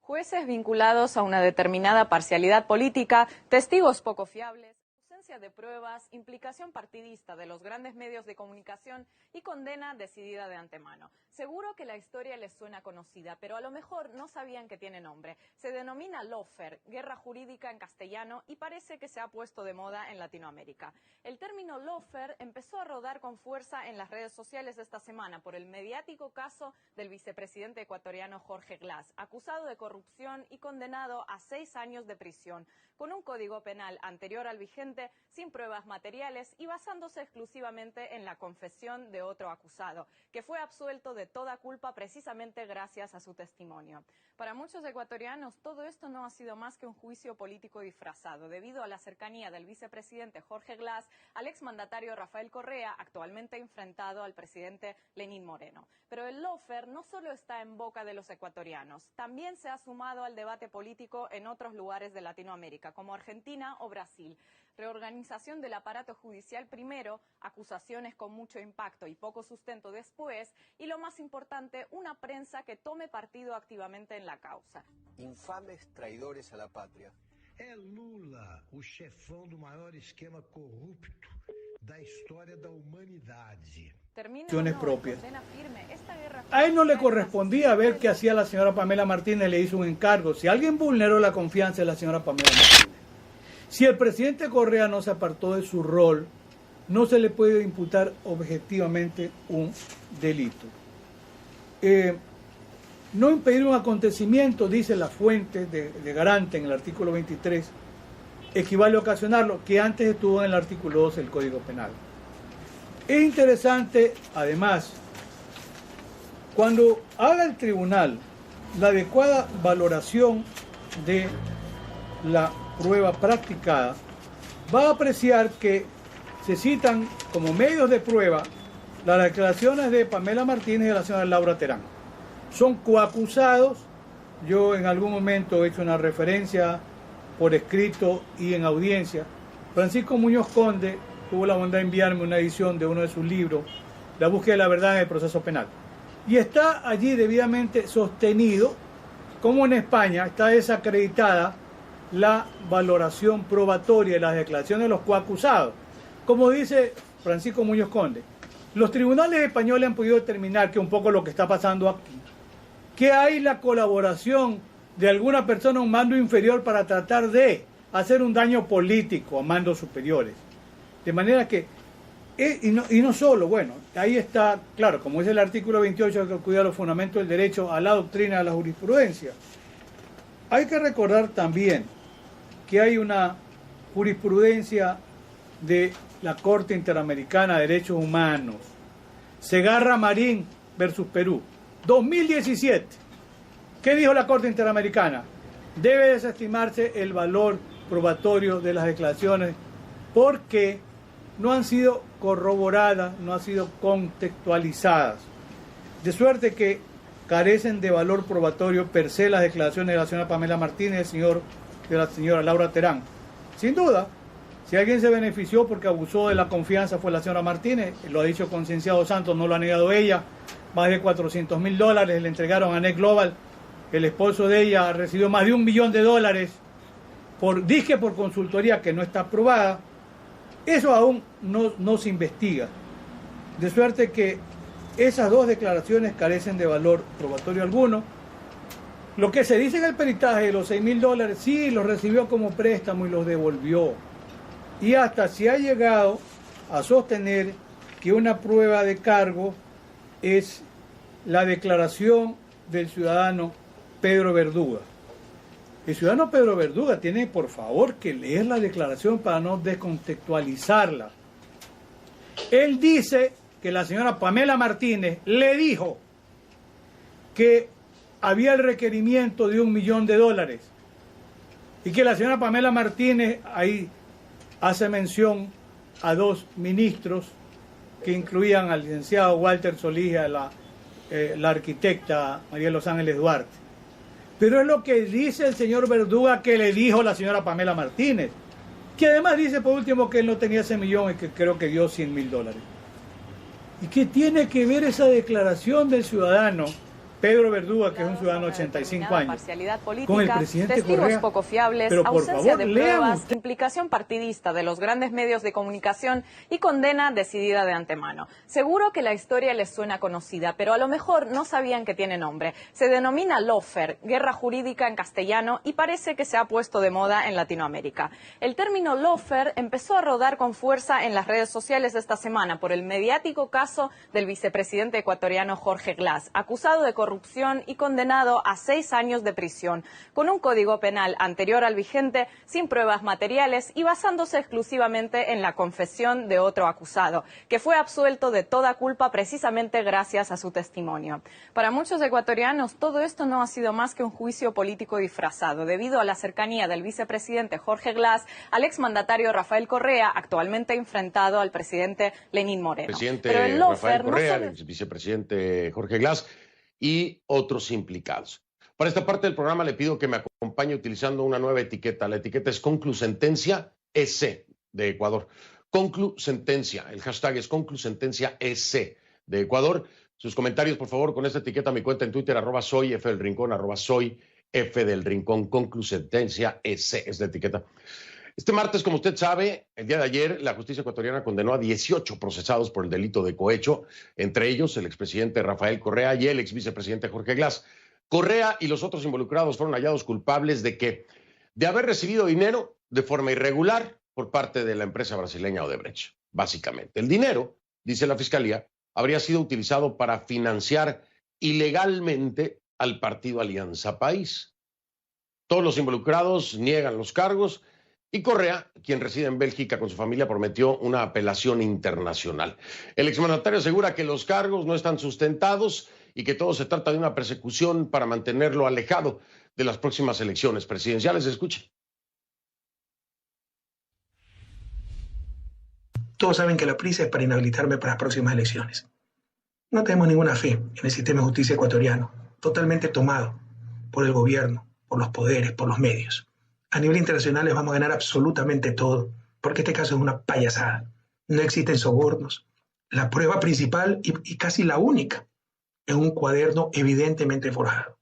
Jueces vinculados a una determinada parcialidad política, testigos poco fiables, ausencia de pruebas, implicación partidista de los grandes medios de comunicación y condena decidida de antemano. Seguro que la historia les suena conocida, pero a lo mejor no sabían que tiene nombre. Se denomina lawfare, guerra jurídica en castellano, y parece que se ha puesto de moda en Latinoamérica. El término lawfare empezó a rodar con fuerza en las redes sociales esta semana por el mediático caso del vicepresidente ecuatoriano Jorge Glass, acusado de corrupción y condenado a 6 años de prisión, con un código penal anterior al vigente, sin pruebas materiales y basándose exclusivamente en la confesión de otro acusado, que fue absuelto de toda culpa precisamente gracias a su testimonio. Para muchos ecuatorianos, todo esto no ha sido más que un juicio político disfrazado, debido a la cercanía del vicepresidente Jorge Glass al exmandatario Rafael Correa, actualmente enfrentado al presidente Lenín Moreno. Pero el lawfare no solo está en boca de los ecuatorianos, también se ha sumado al debate político en otros lugares de Latinoamérica, como Argentina o Brasil. Reorganización del aparato judicial primero, acusaciones con mucho impacto y poco sustento después, y lo más importante, una prensa que tome partido activamente en la causa. Infames traidores a la patria. É Lula, o chefão do maior esquema corrupto da história da humanidade. Propias. A él no le correspondía ver qué hacía la señora Pamela Martínez, le hizo un encargo. Si alguien vulneró la confianza de la señora Pamela Martínez, si el presidente Correa no se apartó de su rol, no se le puede imputar objetivamente un delito. No impedir un acontecimiento, dice la fuente de Garante en el artículo 23, equivale a ocasionarlo, que antes estuvo en el artículo 12 del Código Penal. Es interesante, además, cuando haga el tribunal la adecuada valoración de la prueba practicada, va a apreciar que se citan como medios de prueba las declaraciones de Pamela Martínez y de la señora Laura Terán. Son coacusados. Yo en algún momento he hecho una referencia por escrito y en audiencia. Francisco Muñoz Conde tuvo la bondad de enviarme una edición de uno de sus libros, La búsqueda de la verdad en el proceso penal. Y está allí debidamente sostenido, como en España está desacreditada la valoración probatoria de las declaraciones de los coacusados. Como dice Francisco Muñoz Conde, los tribunales españoles han podido determinar que un poco lo que está pasando aquí, que hay la colaboración de alguna persona a un mando inferior para tratar de hacer un daño político a mandos superiores. De manera que, y no solo, bueno, ahí está, claro, como es el artículo 28 que cuida los fundamentos del derecho a la doctrina, a la jurisprudencia. Hay que recordar también que hay una jurisprudencia de la Corte Interamericana de Derechos Humanos, Segarra Marín versus Perú, 2017. ¿Qué dijo la Corte Interamericana? Debe desestimarse el valor probatorio de las declaraciones porque no han sido corroboradas, no han sido contextualizadas. De suerte que carecen de valor probatorio per se las declaraciones de la señora Pamela Martínez y de la señora Laura Terán. Sin duda, si alguien se benefició porque abusó de la confianza fue la señora Martínez, lo ha dicho Concienciado Santos, no lo ha negado ella, más de $400.000 le entregaron a Net Global, el esposo de ella recibió más de $1 millón por consultoría que no está aprobada. Eso aún no se investiga, de suerte que esas dos declaraciones carecen de valor probatorio alguno. Lo que se dice en el peritaje de los $6.000, sí, los recibió como préstamo y los devolvió. Y hasta se ha llegado a sostener que una prueba de cargo es la declaración del ciudadano Pedro Verduga. El ciudadano Pedro Verduga tiene, por favor, que leer la declaración para no descontextualizarla. Él dice que la señora Pamela Martínez le dijo que había el requerimiento de $1 millón y que la señora Pamela Martínez ahí hace mención a 2 ministros que incluían al licenciado Walter Solís y a la arquitecta María Los Ángeles Duarte. Pero es lo que dice el señor Verduga que le dijo la señora Pamela Martínez, que además dice por último que él no tenía ese millón y que creo que dio $100.000. ¿Y qué tiene que ver esa declaración del ciudadano Pedro Verdúa, que es un ciudadano de 85 años, parcialidad política, con el presidente testigos Correa, poco fiables, pero por ausencia favor, de pruebas, implicación partidista de los grandes medios de comunicación y condena decidida de antemano. Seguro que la historia les suena conocida, pero a lo mejor no sabían que tiene nombre. Se denomina lawfare, guerra jurídica en castellano, y parece que se ha puesto de moda en Latinoamérica. El término lawfare empezó a rodar con fuerza en las redes sociales esta semana por el mediático caso del vicepresidente ecuatoriano Jorge Glass, acusado de corrupción y condenado a 6 años de prisión, con un código penal anterior al vigente, sin pruebas materiales y basándose exclusivamente en la confesión de otro acusado, que fue absuelto de toda culpa precisamente gracias a su testimonio. Para muchos ecuatorianos, todo esto no ha sido más que un juicio político disfrazado, debido a la cercanía del vicepresidente Jorge Glass al exmandatario Rafael Correa, actualmente enfrentado al presidente Lenín Moreno. Presidente Pero el Rafael lawfare Correa, no el vicepresidente Jorge Glass y otros implicados. Para esta parte del programa le pido que me acompañe utilizando una nueva etiqueta. La etiqueta es Conclusentencia EC de Ecuador. Conclusentencia, el hashtag es Conclusentencia EC de Ecuador. Sus comentarios, por favor, con esta etiqueta, mi cuenta en Twitter, @soyfdelrincón, @soyfdelrincón, Conclusentencia EC es la etiqueta. Este martes, como usted sabe, el día de ayer, la justicia ecuatoriana condenó a 18 procesados por el delito de cohecho, entre ellos el expresidente Rafael Correa y el exvicepresidente Jorge Glass. Correa y los otros involucrados fueron hallados culpables de haber recibido dinero de forma irregular por parte de la empresa brasileña Odebrecht, básicamente. El dinero, dice la fiscalía, habría sido utilizado para financiar ilegalmente al partido Alianza País. Todos los involucrados niegan los cargos y Correa, quien reside en Bélgica con su familia, prometió una apelación internacional. El exmandatario asegura que los cargos no están sustentados y que todo se trata de una persecución para mantenerlo alejado de las próximas elecciones presidenciales. Escuche. Todos saben que la prisa es para inhabilitarme para las próximas elecciones. No tenemos ninguna fe en el sistema de justicia ecuatoriano, totalmente tomado por el gobierno, por los poderes, por los medios. A nivel internacional les vamos a ganar absolutamente todo, porque este caso es una payasada. No existen sobornos. La prueba principal y casi la única es un cuaderno evidentemente forjado.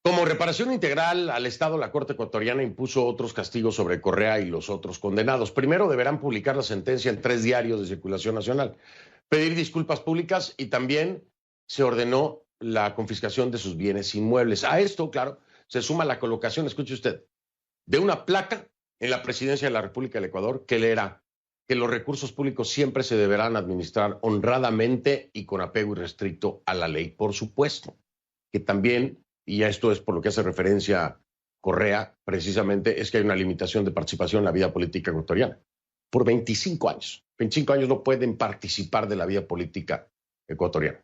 Como reparación integral al Estado, la Corte ecuatoriana impuso otros castigos sobre Correa y los otros condenados. Primero, deberán publicar la sentencia en 3 diarios de circulación nacional, pedir disculpas públicas y también se ordenó la confiscación de sus bienes inmuebles. A esto, claro, se suma la colocación, escuche usted, de una placa en la presidencia de la República del Ecuador que leerá que los recursos públicos siempre se deberán administrar honradamente y con apego irrestricto a la ley. Por supuesto que también, y a esto es por lo que hace referencia Correa, precisamente, es que hay una limitación de participación en la vida política ecuatoriana. Por 25 años. 25 años no pueden participar de la vida política ecuatoriana.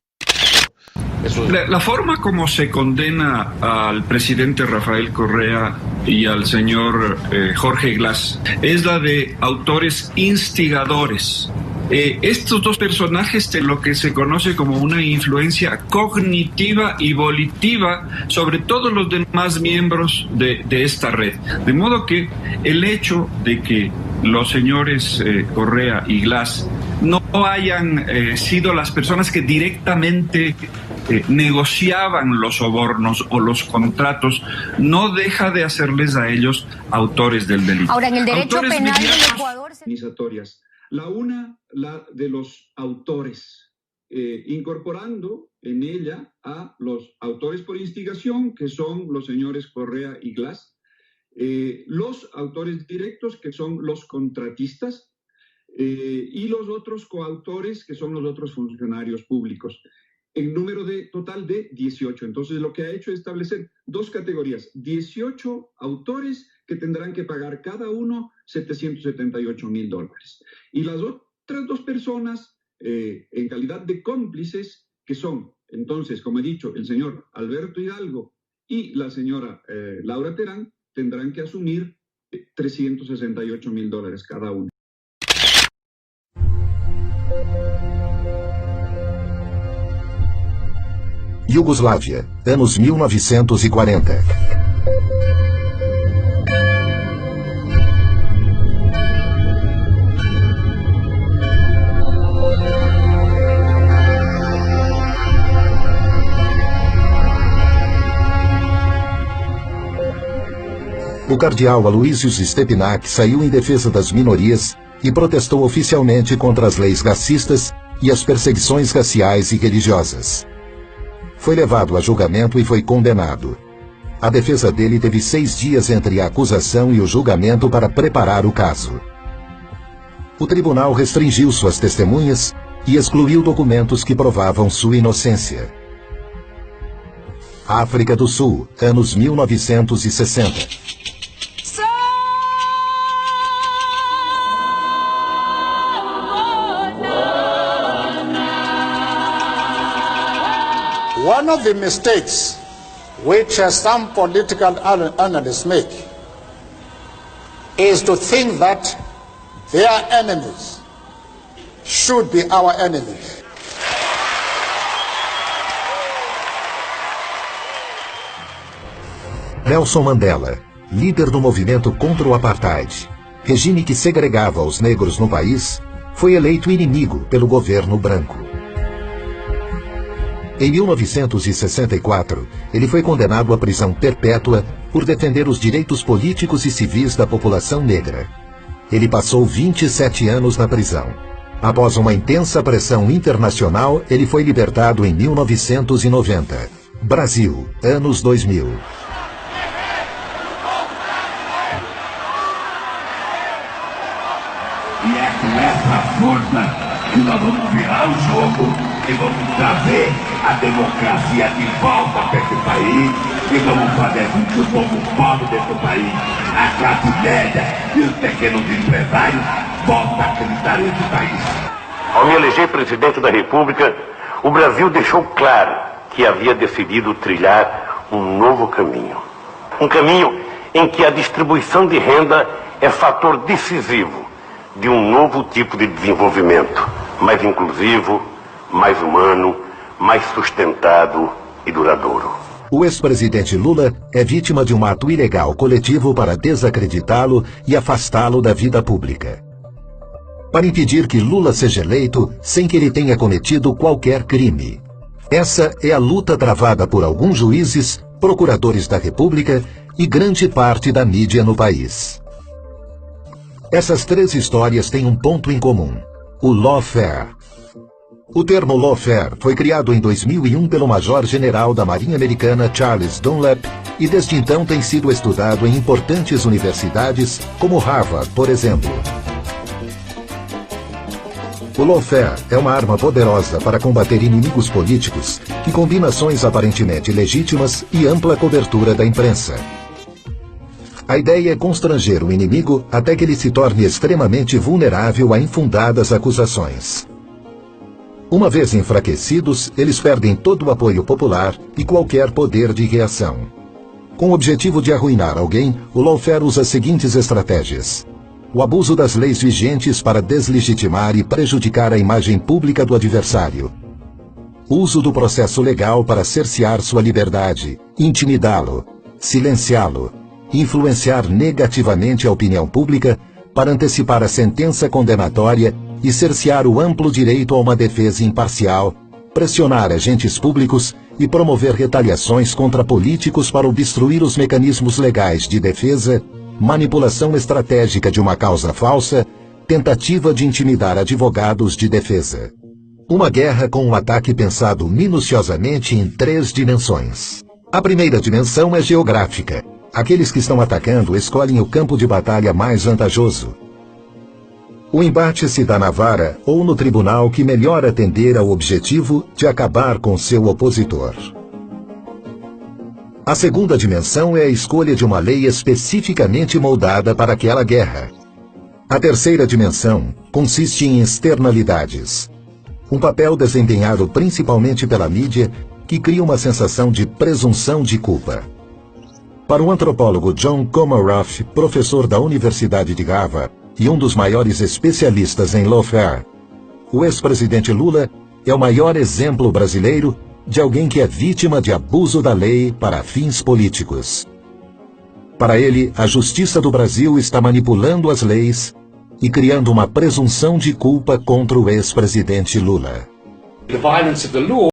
La forma como se condena al presidente Rafael Correa y al señor Jorge Glass es la de autores instigadores. Estos dos personajes de lo que se conoce como una influencia cognitiva y volitiva sobre todos los demás miembros de esta red. De modo que el hecho de que los señores Correa y Glass no hayan sido las personas que directamente negociaban los sobornos o los contratos, no deja de hacerles a ellos autores del delito. Ahora, en el derecho penal del Ecuador... La una, la de los autores, incorporando en ella a los autores por instigación, que son los señores Correa y Glass, los autores directos, que son los contratistas, y los otros coautores, que son los otros funcionarios públicos. En número total de 18. Entonces, lo que ha hecho es establecer 2 categorías, 18 autores que tendrán que pagar cada uno $778,000. Y las otras 2 personas, en calidad de cómplices, que son, entonces, como he dicho, el señor Alberto Hidalgo y la señora Laura Terán, tendrán que asumir $368,000 cada uno. Iugoslávia, anos 1940. o cardeal Aloysius Stepinac saiu em defesa das minorias e protestou oficialmente contra as leis racistas e as perseguições raciais e religiosas. Foi levado a julgamento e foi condenado. A defesa dele teve 6 dias entre a acusação e o julgamento para preparar o caso. O tribunal restringiu suas testemunhas e excluiu documentos que provavam sua inocência. África do Sul, anos 1960. One of the mistakes which some political analysts make is to think that their enemies should be our enemies. Nelson Mandela, líder do movimento contra o apartheid, regime que segregava os negros no país, foi eleito inimigo pelo governo branco. Em 1964, ele foi condenado à prisão perpétua por defender os direitos políticos e civis da população negra. Ele passou 27 anos na prisão. Após uma intensa pressão internacional, ele foi libertado em 1990. Brasil, anos 2000. E é com essa força que nós vamos virar o jogo e vamos trazer a democracia de volta para esse país e vamos fazer com que o povo pobre desse país, a classe média e os pequenos empresários voltem a acreditar nesse país. Ao me eleger presidente da República, o Brasil deixou claro que havia decidido trilhar um novo caminho. Um caminho em que a distribuição de renda é fator decisivo de um novo tipo de desenvolvimento, mais inclusivo, mais humano, mais sustentado e duradouro. O ex-presidente Lula é vítima de um ato ilegal coletivo para desacreditá-lo e afastá-lo da vida pública. Para impedir que Lula seja eleito sem que ele tenha cometido qualquer crime. Essa é a luta travada por alguns juízes, procuradores da República e grande parte da mídia no país. Essas 3 histórias têm um ponto em comum: o lawfare. O termo lawfare foi criado em 2001 pelo major-general da Marinha Americana Charles Dunlap e desde então tem sido estudado em importantes universidades como Harvard, por exemplo. O lawfare é uma arma poderosa para combater inimigos políticos que combina ações aparentemente legítimas e ampla cobertura da imprensa. A ideia é constranger o inimigo até que ele se torne extremamente vulnerável a infundadas acusações. Uma vez enfraquecidos, eles perdem todo o apoio popular e qualquer poder de reação. Com o objetivo de arruinar alguém, o lawfare usa as seguintes estratégias: o abuso das leis vigentes para deslegitimar e prejudicar a imagem pública do adversário, uso do processo legal para cercear sua liberdade, intimidá-lo, silenciá-lo, influenciar negativamente a opinião pública para antecipar a sentença condenatória e cercear o amplo direito a uma defesa imparcial, pressionar agentes públicos e promover retaliações contra políticos para obstruir os mecanismos legais de defesa, manipulação estratégica de uma causa falsa, tentativa de intimidar advogados de defesa. Uma guerra com um ataque pensado minuciosamente em 3 dimensões. A primeira dimensão é geográfica. Aqueles que estão atacando escolhem o campo de batalha mais vantajoso. O embate se dá na vara ou no tribunal que melhor atender ao objetivo de acabar com seu opositor. A segunda dimensão é a escolha de uma lei especificamente moldada para aquela guerra. A terceira dimensão consiste em externalidades. Um papel desempenhado principalmente pela mídia que cria uma sensação de presunção de culpa. Para o antropólogo John Comaroff, professor da Universidade de Harvard e um dos maiores especialistas em lawfare, o ex-presidente Lula é o maior exemplo brasileiro de alguém que é vítima de abuso da lei para fins políticos. Para ele, a justiça do Brasil está manipulando as leis e criando uma presunção de culpa contra o ex-presidente Lula. The violence of the law